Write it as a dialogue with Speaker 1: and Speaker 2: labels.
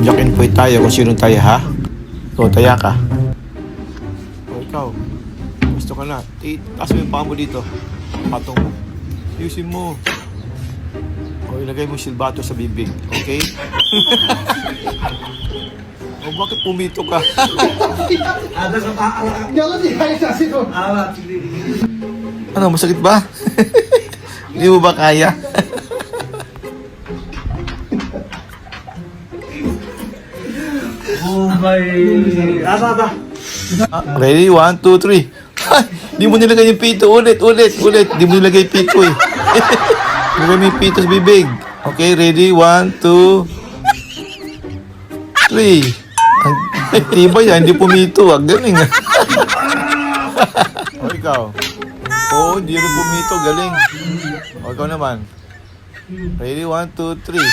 Speaker 1: Jack and Poy tayo kung sino tayo, ha? O, taya ka. O, ikaw. Gusto ka na. Taas mo yung paa mo dito. Patong mo. Ayusin mo. O, ilagay mo silbato sa bibig. Okay? O, bakit pumito ka? Ano, masakit ba? Hindi mo ba kaya?
Speaker 2: Oh my...
Speaker 1: Ready? 1, 2, 3. Di mo nilagay yung pito. Ulit. Di mo nilagay yung pito eh. Nilagay mo yung pito sa bibig. Okay, ready? 1, 2, 3. Ay, tiba yan. Hindi pumito. Ang galing. O, ikaw. Oo, hindi rin pumito. Galing. O, ikaw naman. Ready? 1, 2, 3.